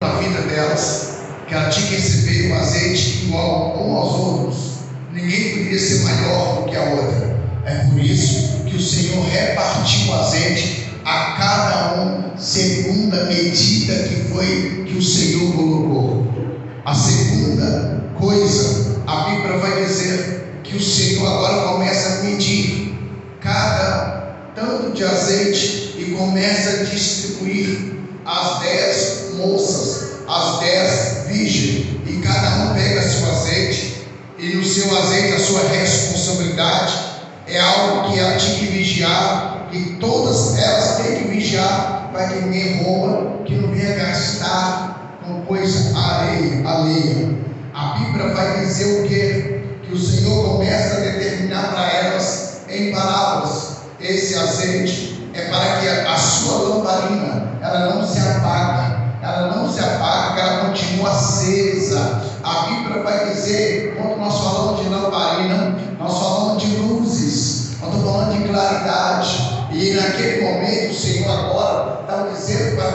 a vida delas, que ela tinha que receber o azeite igual um aos outros. Ninguém podia ser maior do que a outra. É por isso que o Senhor repartiu o azeite a cada um segundo a medida que o Senhor colocou. A segunda coisa, a Bíblia vai dizer que o Senhor agora começa a medir cada tanto de azeite e começa a distribuir as 10 moças, as 10 virgens, e cada um pega seu azeite, e no seu azeite a sua responsabilidade é algo que ela tinha que vigiar, e todas elas têm que vigiar para que ninguém rouba, que não venha gastar com coisa alheia. A Bíblia vai dizer o quê? Que o Senhor começa a determinar para elas em palavras: esse azeite é para que a sua lamparina ela não se apaga, que ela continua acesa. A Bíblia vai dizer, quando nós falamos de lamparina, nós falamos de luzes, nós estamos falando de claridade. E naquele momento o Senhor agora está dizendo para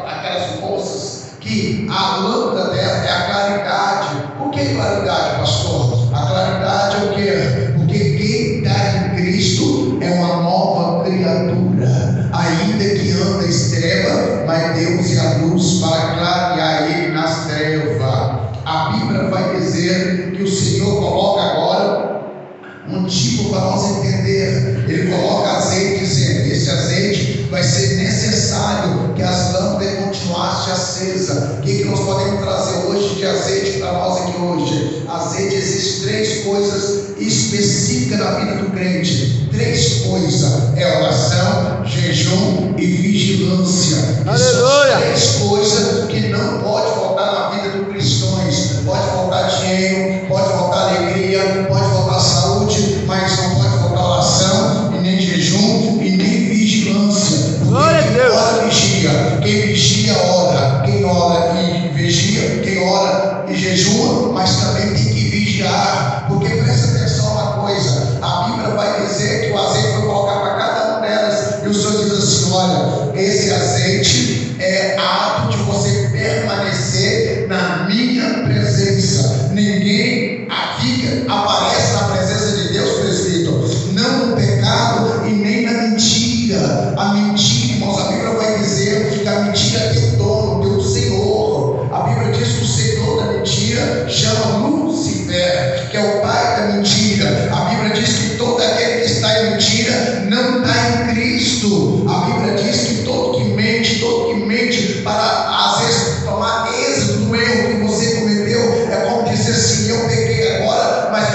aquelas moças que a lâmpada dela é a claridade. Por que claridade, pastor? A claridade é o quê? Porque quem está em Cristo é uma nova criatura, ainda que anda em treva, mas Deus é a luz para clarear ele nas trevas. A Bíblia vai dizer que o Senhor coloca agora um tipo para nós entender. Ele coloca azeite, dizendo: esse azeite vai ser necessário que as lâmpadas continuassem acesas. O que nós podemos trazer hoje de azeite para nós aqui hoje? Azeite, existem 3 coisas específicas na vida do crente. 3 coisas: é oração, jejum e vigilância. Aleluia! São 3 coisas que não pode faltar na vida dos cristãos. Pode faltar dinheiro, pode faltar alegria, pode faltar saúde, mas não pode faltar oração, e nem jejum, e nem vigilância. Glória a Deus! Ora vigia, quem vigia ora, quem ora e vigia, quem ora e jejua, mas também tem que vigiar, porque presta atenção uma coisa: a Bíblia vai dizer que o azeite foi colocado para cada uma delas, e o Senhor diz assim: olha, esse azeite é ato de você permanecer na minha presença. Ninguém aqui aparece na presença de Deus, presbítero, não no pecado e nem na mentira. A mentira, irmãos, a Bíblia vai dizer que a mentira tem dono, tem o Senhor. A Bíblia diz que o Senhor da mentira chama Lúcifer, que é o pai da mentira. A Bíblia diz que todo aquele que está em mentira não está em Cristo. A Bíblia diz que todo que mente para às vezes tomar êxito do erro que você cometeu, é como dizer assim: eu pequei agora, mas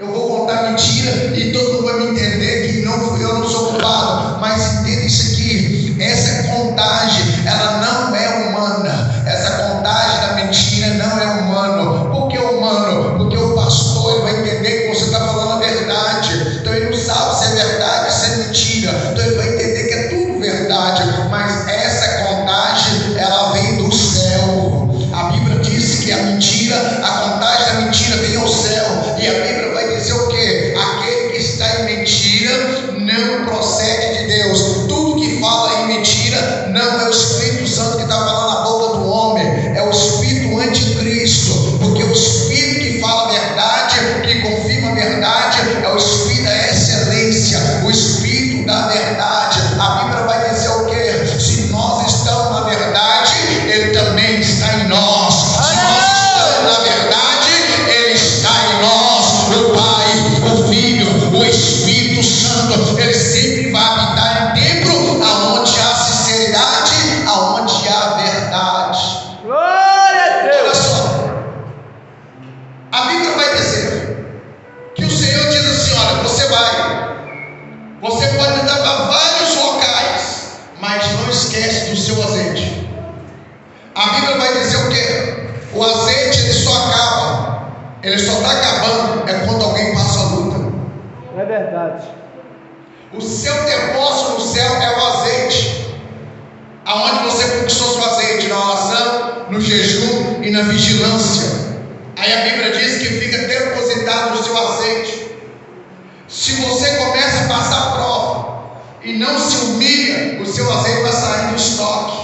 eu vou contar mentira e todo mundo vai me entender que eu não sou culpado. Mas entenda isso aqui: essa contagem ela não é humana. Essa contagem da mentira não é humano. Por que humano? Porque o pastor ele vai entender que você está falando a verdade. Então ele não sabe se é verdade, se é mentira. Então ele vai entender que é tudo verdade. Mas essa contagem ela vem do céu. A Bíblia diz que a mentira, a contagem da mentira vem ao céu. E a Bíblia vai dizer o quê? Aquele que está em mentira não procede de Deus. Tudo que fala em mentira não é o Espírito Santo que está falando na boca do homem, é o Espírito anticristo. Porque o Espírito que fala a verdade, que confirma a verdade, é o Espírito da excelência, o Espírito da verdade. A Bíblia vai dizer o quê? Se nós estamos na verdade, Ele também está em nós. Se nós estamos na verdade, Ele está em nós. O Pai, o Filho, o Espírito Santo, Ele sempre vai habitar em templo aonde há sinceridade, aonde há verdade. Glória a Deus! Olha só, a Bíblia vai dizer que o Senhor diz assim: olha, você pode andar para vários locais, mas não esquece do seu azeite. A Bíblia vai dizer o quê? O azeite ele só acaba, ele só está acabando quando alguém passa a luta. É verdade. O seu depósito no céu é o azeite. Aonde você conquistou seu azeite? Na oração, no jejum e na vigilância. Aí a Bíblia diz que fica depositado no seu azeite. Se você começa a passar prova e não se humilha, o seu azeite vai sair do estoque.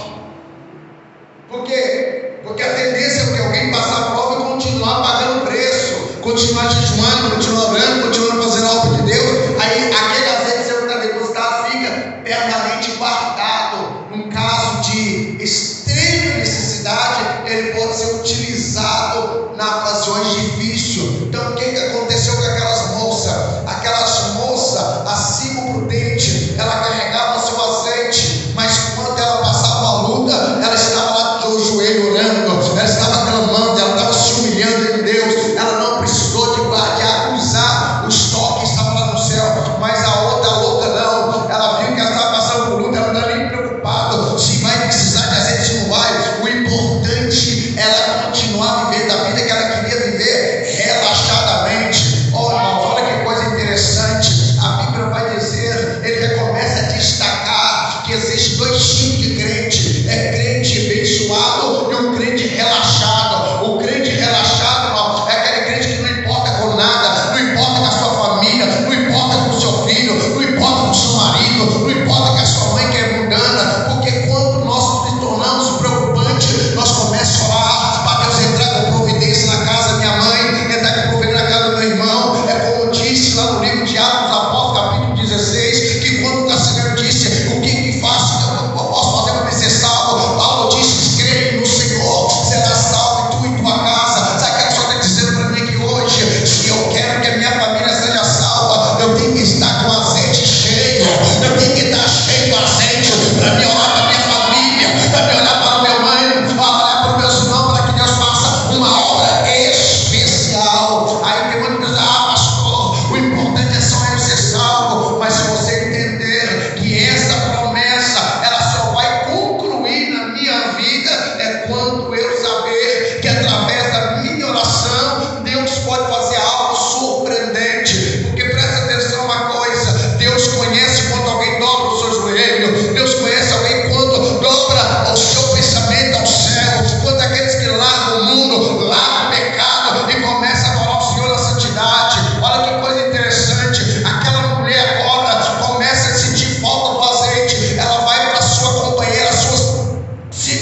Porque Porque a tendência é que alguém passar a prova e continuar pagando preço, continuar jejuando, continuar orando, continuar fazendo a obra de Deus. Aí aquele azeite seu que está depositado fica permanente guardado. Num caso de extrema necessidade, ele pode ser utilizado nas ocasiões difíceis. Então o que aconteceu com aquelas moças? Aquelas moças, acima prudente, ela carregava seu azeite, mas quando ela passava a luta, ela estava lá do joelho orando, ela estava clamando, ela estava se humilhando em Deus. Ela não precisou de guardar, usar o estoque que estava lá no céu. Mas a outra louca não, ela viu que ela estava passando por luta, ela não está nem preocupada se vai precisar de azeite, se não vai. O importante é ela continuar vivendo a vida que ela queria viver relaxadamente. Olha que coisa interessante. A Bíblia vai dizer, ele já começa a destacar que existe dois tipos de crente: é crente abençoado e um crente relaxado. O crente relaxado, irmão, é aquele crente que não importa com nada, não importa com a sua família, não importa com o seu filho, não importa com o seu marido, não importa com a sua mãe que é mundana. Porque quando nós nos tornamos preocupantes, nós começamos a orar para Deus entrar com providência na casa da minha mãe, entrar com providência na casa do meu irmão. É como disse lá no livro de Atos dos Apóstolos, capítulo 16, que quando o Senhor disse o que faço, eu posso fazer para me ser salvo, Paulo disse: creia no Senhor, será salvo tu e tua casa. Sabe o que a pessoa está dizendo para mim aqui hoje? Se eu quero que a minha família seja salva, eu tenho que estar com azeite cheio, eu tenho que estar cheio do azeite para me orar para a minha família, para me olhar para o meu mãe, para olhar para os meus irmãos, para que Deus faça uma obra especial. Aí tem muitos que dizem: pastor, o importante é só eu ser salvo. Mas se você entender que essa promessa ela só vai concluir na minha vida, é quando eu saber que através da minha oração Deus pode fazer algo surpreendente. Porque presta atenção uma coisa: Deus conhece quando alguém dobra o seu joelho, Deus conhece alguém quando dobra o seu pensamento ao céu, quando aqueles que largam o mundo, largam o pecado e começam a adorar o Senhor na santidade. Olha que coisa interessante: aquela mulher agora começa a sentir falta do azeite, ela vai para sua companheira, sua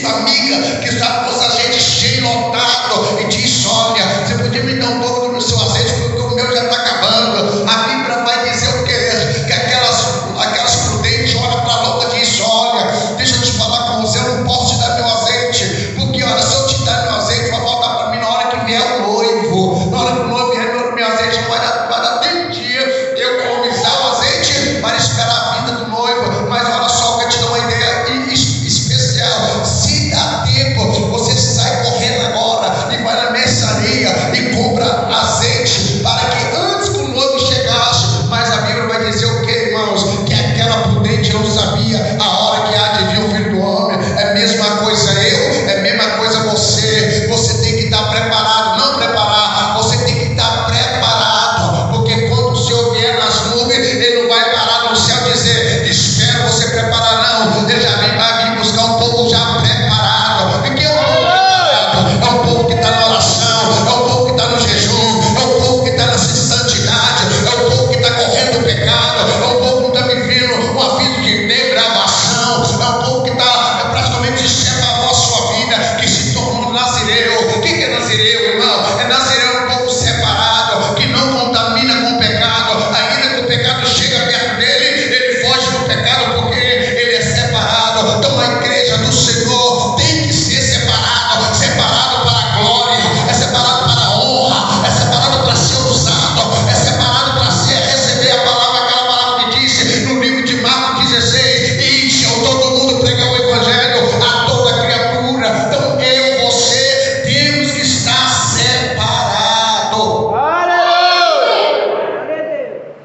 amiga que está com o azeite cheio, lotado, e diz: olha, você podia me dar um pouco do seu azeite, porque o meu já está acabando. A Bíblia vai dizer o quê? Que aquelas prudentes olham para a louca e diz: olha, deixa eu te falar com você, eu não posso te dar meu azeite, porque olha, se eu te dar meu azeite, vai voltar para mim na hora que vier o noivo. Na hora que o noivo vier, meu azeite não vai dar tempo de eu economizar o azeite para esperar a vinda do noivo. Mas olha só, eu quero te dar uma ideia especial: se dá tempo, você sai correndo agora e vai na mercearia e compra azeite, para que antes que o noivo chegasse. Mas a Bíblia vai dizer o que, irmãos? Que aquela prudente não sabia a hora que há de vir o Filho do Homem. É a mesma coisa eu, é a mesma coisa você. Você tem que estar preparado, não preparar, você tem que estar preparado, porque quando o Senhor vier nas nuvens, Ele não vai parar no céu e dizer: espero você preparar, não. Ele já vai vir buscar um povo já preparado. E que é um povo preparado? É um povo que está na oração, é um povo que está no jejum, é um povo que está na santidade, é um povo que está correndo do pecado, é um povo que está vivendo uma vida de degradação, é um povo que está praticamente separou a sua vida, que se tornou nazireu. O que é nazireu, irmão? É nazireu, é um povo separado, que não contamina com o pecado. Ainda que o pecado chega perto dele, ele foge do pecado, porque ele é separado. Então a igreja do Senhor tem que ser separado, separado para a glória, é separado para a honra, é separado para ser usado, é separado para receber a palavra, aquela palavra que disse no livro de Marcos 16: ide ao todo mundo pregar o evangelho a toda criatura. Então eu, você, temos que estar separado.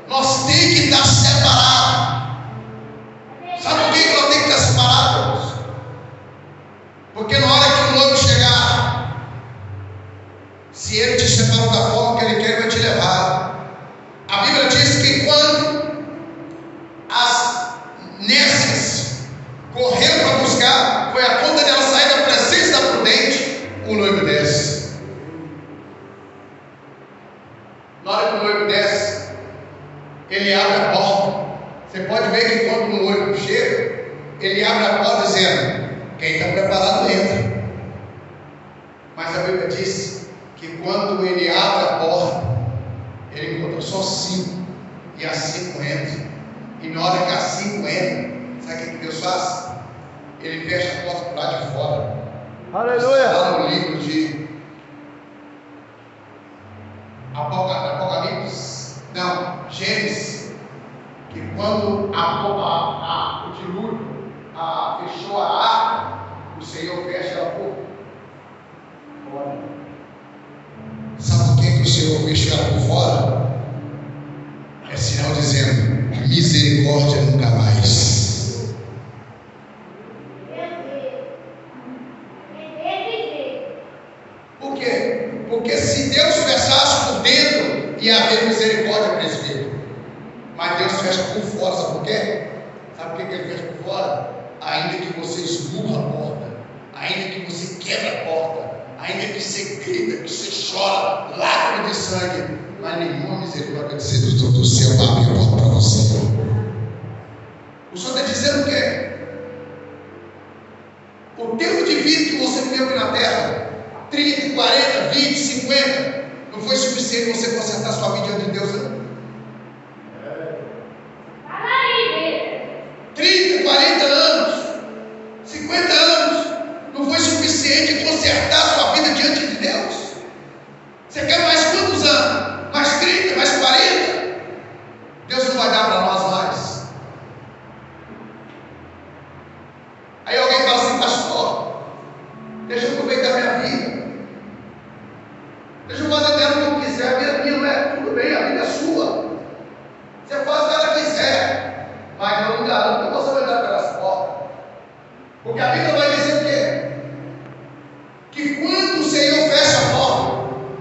Nós temos que estar separados. Sabe por que nós temos que estar separados? Porque na hora que o noivo chegar, se ele te separou da forma que ele quer, ele vai te levar. A Bíblia diz que quando as nécias correram para buscar, foi a conta dela sair da presença da prudente, o noivo desce. Na hora que o noivo desce, ele abre a porta. Você pode ver que quando o noivo chega, ele abre a porta dizendo: quem está preparado entra. a Bíblia diz que quando ele abre a porta, ele encontra só 5, e as 5 entram. E na hora que as 5 entram, sabe o que Deus faz? Ele fecha a porta para lá de fora. Aleluia. Está no livro de Apocalipse, não, Gênesis, que quando o dilúvio fechou a arca, o Senhor fecha ela por fora. Sabe por que o Senhor fecha ela por fora? É sinal dizendo: misericórdia nunca mais. Por quê? Porque se Deus fechasse por dentro, ia haver misericórdia, presbítero. Mas Deus fecha por fora, sabe por quê? Sabe por que ele fecha por fora? Ainda que você esmurra a porta, ainda que você quebra a porta, ainda que você grita, que você chora, lágrima de sangue, mas nenhuma misericórdia do céu vai abrir a porta para você. O Senhor está dizendo o quê? O tempo de vida que você viveu aqui na terra, 30, 40, 20, 50, não foi suficiente você consertar sua vida diante de Deus, não? 30, 40 anos, 50 anos, não foi suficiente consertar sua vida diante de Deus? Você quer mais quantos anos? Mais 30, mais 40? Deus não vai dar para nós mais. Aí alguém fala assim: pastor, deixa eu aproveitar minha vida, deixa eu fazer dela o que eu quiser, a minha não é, tudo bem, a vida é sua, você faz o que ela quiser, mas eu não garanto que você vai entrar pelas portas, porque a Bíblia vai dizer o quê? Que quando o Senhor fecha a porta,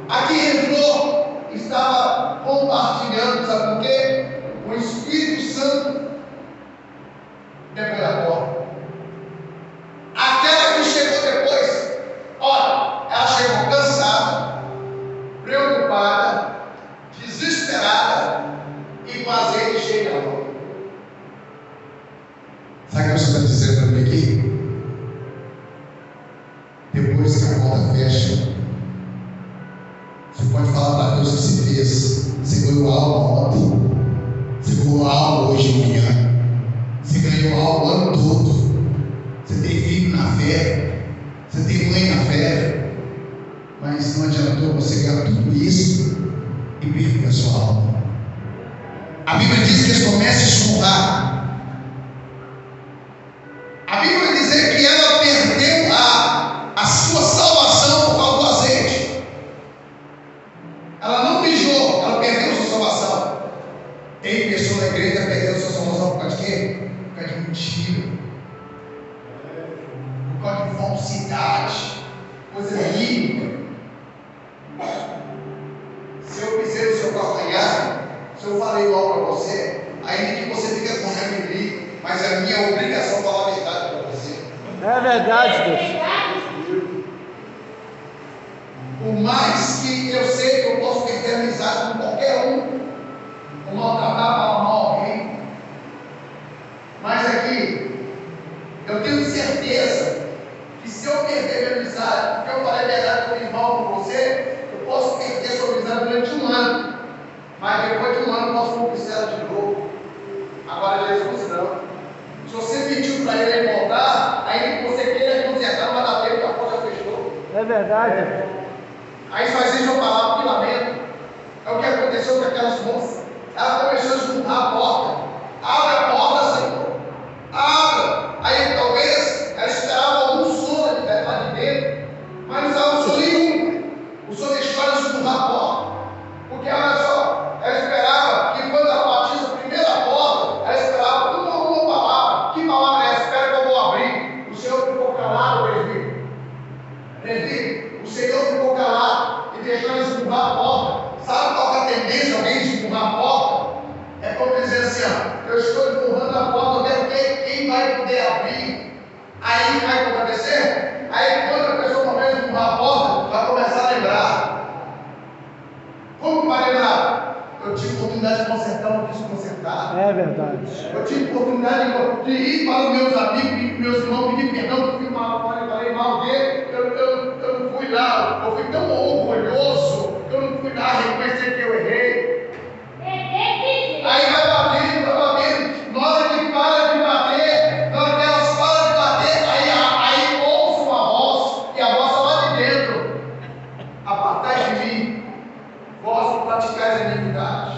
aqui entrou, estava compartilhando, sabe por quê? O Espírito Santo depois da porta. Aquela que chegou depois, olha, ela chegou cansada, preocupada, desesperada e com azeite cheio na mão. Sabe o que você está dizendo para mim aqui? Depois que a porta fecha, você pode falar para Deus o que você fez. Você ganhou algo ontem, você ganhou algo hoje de manhã, você ganhou algo o ano todo. Você tem filho na fé, você tem mãe na fé, mas não adiantou você ganhar tudo isso e perder a sua alma. A Bíblia diz que eles começam a esmurrar. A Bíblia vai dizer que ela perdeu a sua salvação por causa do azeite. Ela não mijou, ela perdeu a sua salvação. Tem pessoa na igreja que perdeu a sua salvação por causa de quê? Por causa de mentira, por causa de falsidade, coisa mínima. Se eu pisei no seu calcanhar, se eu falei mal para você, ainda que você fica com raiva de mim, mas é minha obrigação falar a verdade para você. É verdade, Deus. Por mais que eu sei que eu posso perder amizade com qualquer um, ou maltratar, falar mal alguém, mas aqui, eu tenho certeza que se eu perder minha amizade, porque eu falei a verdade com o irmão, com você, eu posso perder sua amizade durante um ano, mas depois de um ano eu posso conquistar ela de novo. Agora Jesus não. Se você pediu para ele voltar, ainda que você queira consertar, não vai dar tempo, a porta já fechou. É verdade. Aí faz isso uma palavra, que lamento. É o que aconteceu com aquelas moças. Ela começou a esmurrar a porta. Abre a porta, Senhor. Abra. Aí talvez ela esperava algum sono lá de dentro, mas não estava sono nenhum. O Senhor deixou ela esmurrar a porta. Porque olha só, ela esperava que quando ela batisse a primeira porta, ela esperava uma palavra. Que palavra é essa? Espera que eu vou abrir. O Senhor ficou calado, presbítero. Presbítero, o Senhor ficou calado e deixou ela esmurrar a porta. Sabe qual é a tendência de alguém esmurrar a porta? É como dizer assim, ó, eu estou empurrando a porta, eu quero ver quem vai poder abrir. Aí o que vai acontecer? Aí quando a pessoa começa a empurrar a porta, vai começar a lembrar. Como que vai lembrar? Eu tive oportunidade de consertar, não quis consertar. É verdade. Eu tive oportunidade de ir para os meus amigos, meus irmãos, pedir perdão, porque eu falei mal dele, eu não fui lá. não, eu fui tão orgulhoso que eu não fui lá reconhecer que eu errei. Aí vai batendo, na hora que para de bater, na hora que elas param de bater, aí ouço uma voz, e a voz lá de dentro: apartai de mim, vós que praticais a iniquidade.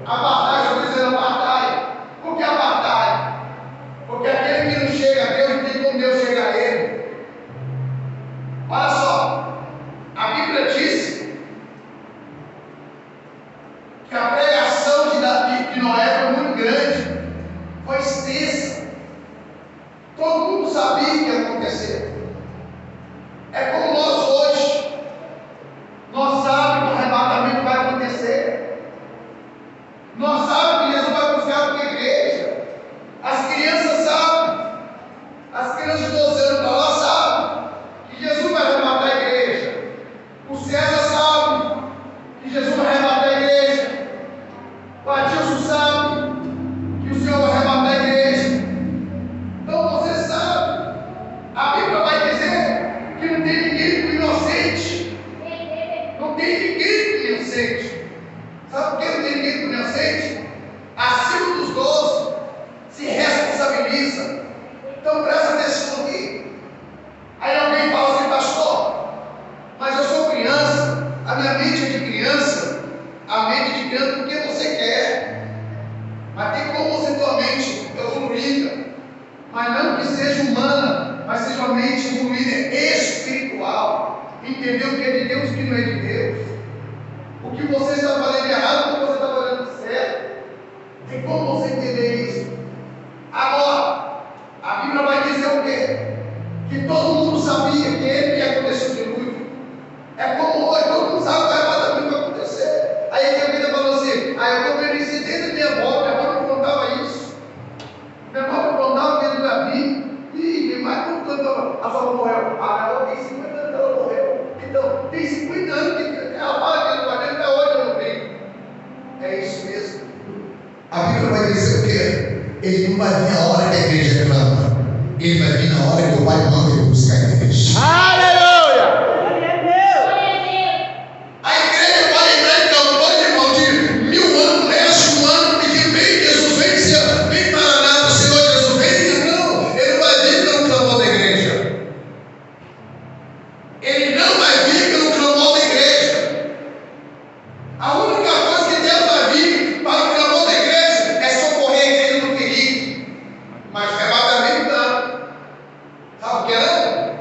Apartai, eu estou dizendo apartai. Por que apartai? Porque aquele que não chega a Deus, não tem como Deus chegar a ele. Olha só, a Bíblia diz que a pregação de Noé foi muito grande, foi extensa. Todo mundo sabia o que ia acontecer. É como nós hoje. Nós sabemos que o arrebatamento vai acontecer. Nós sabemos que Jesus vai buscar a igreja. As crianças sabem. As crianças de 12 anos para lá sabem que Jesus vai arrebatar a igreja. O César sabe que Jesus vai arrebatar a igreja. O Adilson sabe que o Senhor vai arrebatar a igreja. Então você sabe. A Bíblia vai dizer que não tem ninguém inocente. Não tem ninguém inocente. Sabe por que não tem ninguém inocente? Acima dos 12 se responsabiliza. Então presta atenção aqui. Aí alguém fala assim: pastor, mas eu sou criança, a minha mente é de criança. A mente de criança porque você quer. Mas tem como você tua mente evoluída, mas não que seja humana, mas seja uma mente evoluída espiritual. Entendeu o que é de Deus e o que não é de Deus. O que você está fazendo errado, o que você está fazendo certo. Tem como você entender isso? Agora, a Bíblia vai dizer o quê? Que todo mundo sabia que ele ia acontecer o dilúvio. É como hoje, todo mundo sabe que o arrebatamento vai acontecer. Aí a Bíblia falou assim: aí eu estou vendo isso desde minha avó me contava isso. Minha avó me contava que ele ia vir. E mais quando a avó morreu, a avó tem 50 anos que ela morreu. Então, tem 50 anos que ela fala que ele vai vir, até hoje eu não vi. É isso mesmo. A Bíblia vai dizer o quê? Ele não vai vir a hora que a igreja clama. Ele vai vir na hora que o Pai manda ele buscar a igreja. Aleluia! A igreja pode entrar em campanha, irmão, de 1000 anos, resta um ano, pedindo: vem Jesus, vem Senhor, vem Maranata, Senhor Jesus, vem. Não, ele não vai vir pelo clamor da igreja. Ele não vai vir pelo clamor da igreja. A única coisa que Deus vai vir para o clamor da igreja é socorrer a igreja do perigo. Mas arrebatamento não. Sabe por que não?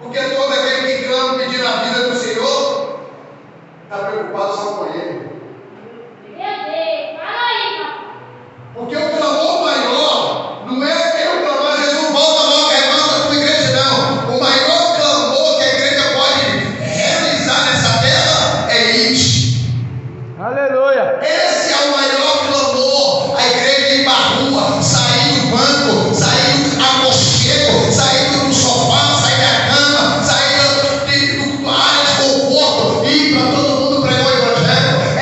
Porque todo aquele que clama pedindo a vida do Senhor está preocupado só com ele. Porque o clamor maior não é eu clamar: Jesus, volta logo, arrebata a tua igreja, não. O maior clamor que a igreja pode realizar nessa terra é isso. Aleluia! Esse é o maior clamor. A igreja ir para a rua, sair do banco, sair do aconchego, sair do sofá, sair da cama, sair do área de conforto, ir para todo mundo pregar o evangelho.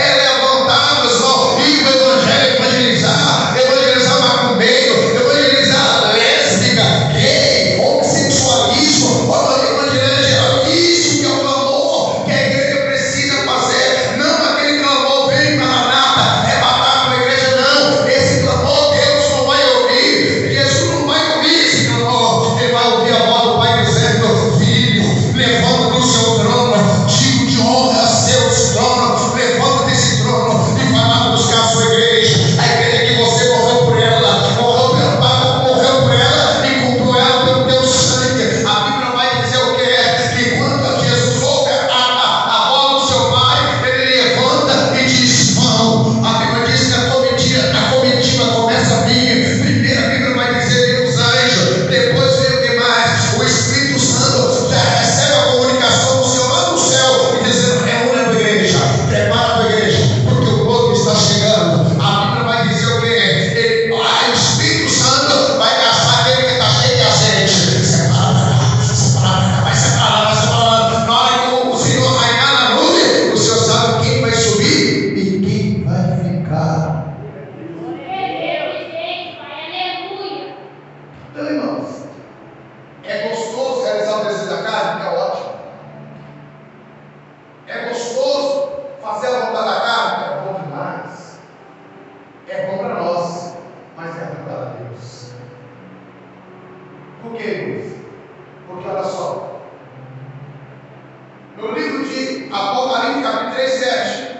No livro de Apocalipse, capítulo 3, 7.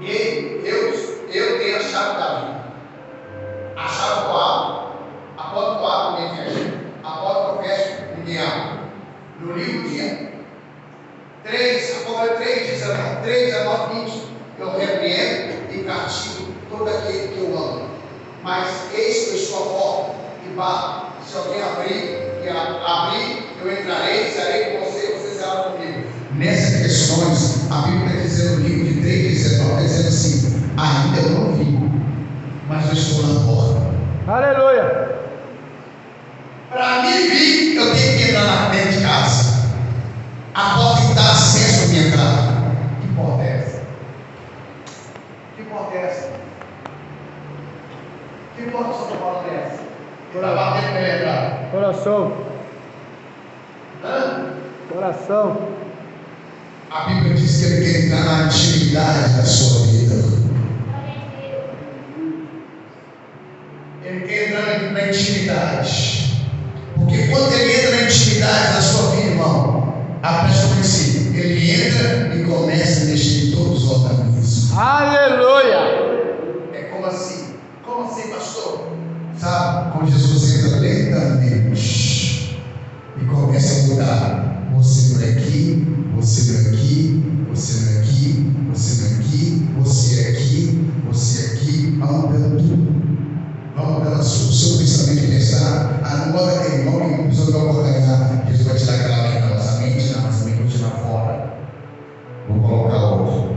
E eu tenho a chave da vida. A chave do abro, a porta do abro, ninguém fecha. A porta do fecho, ninguém abre. No livro de 3, Apocalipse 3, 19, 20. Eu repreendo e castigo todo aquele que eu amo. Mas eis que eu estou à porta e bato. Se alguém abrir, eu entrarei, estarei com você e você será comigo. Nessas questões, a Bíblia está dizendo no livro de 3,19, dizendo assim: ainda eu não vi, mas eu estou na porta. Aleluia. Para mim vir, eu tenho que entrar na dentro de casa. A porta que dá acesso à minha entrada. Que porta é essa? Que porta é essa? Que porta você está falando dessa? Está batendo para entrar. Coração. Hã? Coração. A Bíblia diz que ele quer entrar na intimidade da sua vida. Ele quer entrar na intimidade. Porque quando ele entra na intimidade da sua vida, irmão, a pessoa assim, ele entra e começa a mexer em todos os organismos. Aleluia. É como assim? Como assim, pastor? Sabe? Como Jesus entra lentamente e começa a mudar. Você não é aqui, você não é aqui, você não é aqui, você não é aqui, você é aqui, você é aqui. Vamos mudando tudo. Vamos mudando o seu pensamento de pensar. Não bota aquele irmão que não precisa acompanhar. Jesus vai tirar aquela lei da nossa mente, não, nossa mente continua fora. Vou colocar outro.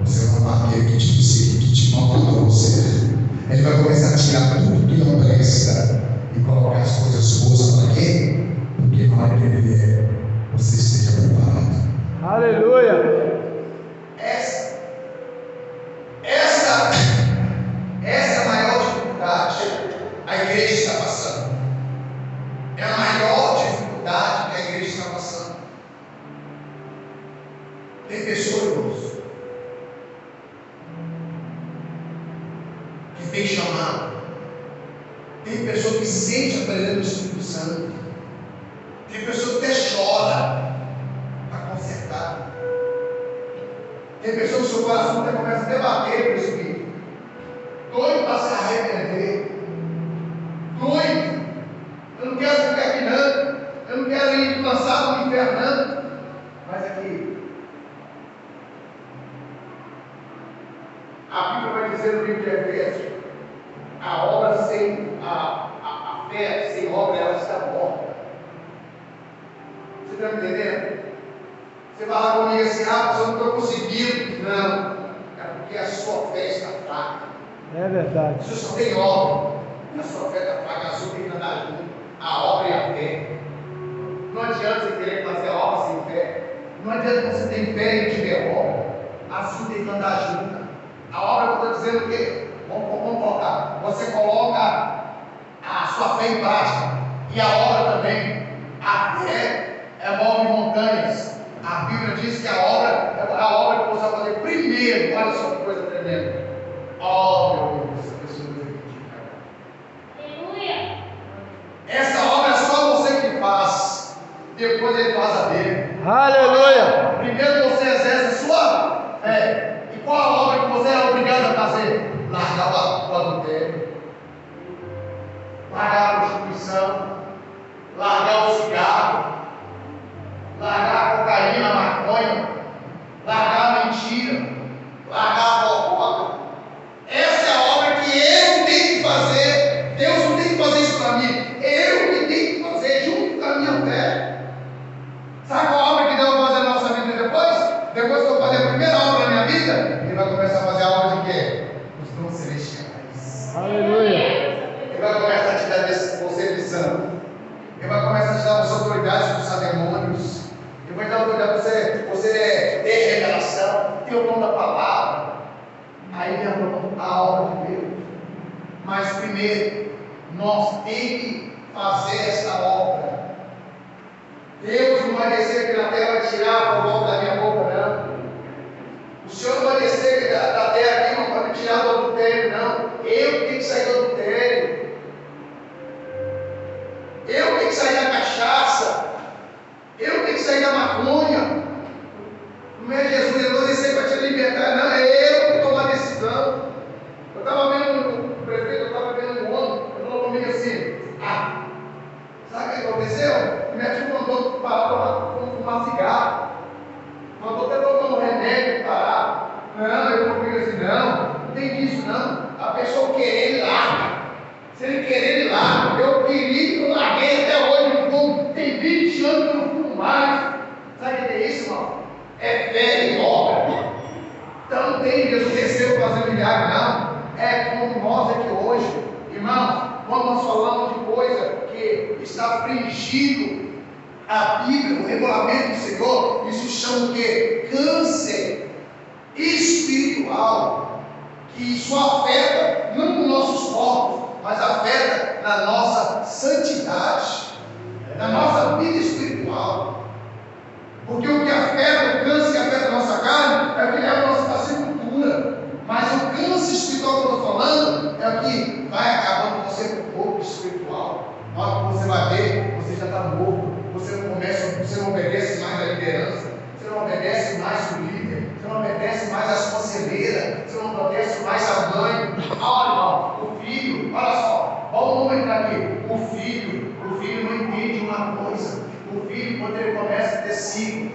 Você vai amar aquele que te perseguiu, que te maltratou você. Ele vai começar a tirar tudo que não presta e colocar as coisas boas para quê? Porque quando ele vier, você esteja preparado. Aleluia. Essa é a maior dificuldade a igreja está passando. É a maior dificuldade que a igreja está passando. Tem pessoas que tem chamado. Tem pessoa que sente a presença do Espírito Santo. Tem pessoa que até chora para consertar. Tem pessoa que o seu coração até começa a debater com o Espírito. Doido para se arrepender. Doido. Eu não quero ficar aqui não. Eu não quero ir lançado no inferno não. Mas aqui, a Bíblia vai dizer no livro de Efésios: a obra sem a fé sem obra, ela está morta. Você está me entendendo? Você vai lá comigo assim: ah, eu não estou conseguindo. Não, é porque a sua fé está fraca. É verdade. Você só tem obra, a sua fé está fraca, a sua tem que andar junto. A obra e a fé. Não adianta você querer fazer a obra sem fé. Não adianta você ter fé e tiver obra. Assim tem que andar junto. A obra que eu estou dizendo o quê? Vamos colocar. Você coloca a sua fé em prática. E a obra também. A fé move montanhas. A Bíblia diz que a obra é a obra que você vai fazer primeiro. Olha só que coisa tremenda. Oh, meu Deus, essa pessoa não acredita. Aleluia. Essa obra é só você que faz. Depois ele faz a dele. Aleluia. Primeiro você exerce a sua fé. E qual a obra que você é obrigado a fazer? Largar o adultério, largar a prostituição, largar o cigarro, largar a cocaína, a maconha, largar a mentira, largar a fofoca. Essa é a obra que eu tenho que fazer. Deus não tem que fazer isso para mim. Eu que tenho que fazer junto com a minha fé. Sabe qual a obra que Deus vai fazer na nossa vida depois? Depois que eu fazer a primeira obra na minha vida, Ele vai começar a fazer a obra de quê? Os dons celestiais. Aleluia. Ele vai começar a te dar você visão. Ele vai começar a te dar você autoridade sobre os demônios. Ele vai te dar autoridade para você ter revelação, ter o dom da palavra. Aí vem a obra de Deus. Mas primeiro, nós temos que fazer essa obra. Deus não vai descer aqui na terra e tirar a fofoca da minha boca, não. O Senhor não vai descer da terra aqui para me tirar do adultério, não. Eu tenho que sair do adultério. Eu tenho que sair da cachaça. Eu tenho que sair da maconha. Sabe o que é isso, irmão? É fé e obra. Então não tem Deus desceu fazer milagre, não. É como nós aqui hoje, irmão, quando nós falamos de coisa que está infringindo a Bíblia, o regulamento do Senhor, isso chama o quê? Câncer espiritual, que isso afeta não nos nossos corpos, mas afeta na nossa santidade, na nossa vida espiritual. Porque o que afeta, o câncer que afeta a nossa carne, é o que leva a nossa sepultura. Mas o câncer espiritual que eu estou falando é o que vai acabando com você com o corpo espiritual. Na hora que você vai ver, você já está morto. Você não obedece mais à liderança, você não obedece mais o líder, você não obedece mais às conselheiras, você não obedece mais à mãe. Olha, irmão, o filho, olha só, vamos entrar aqui. O filho não entende uma coisa. O filho, quando ele começa a ter 5,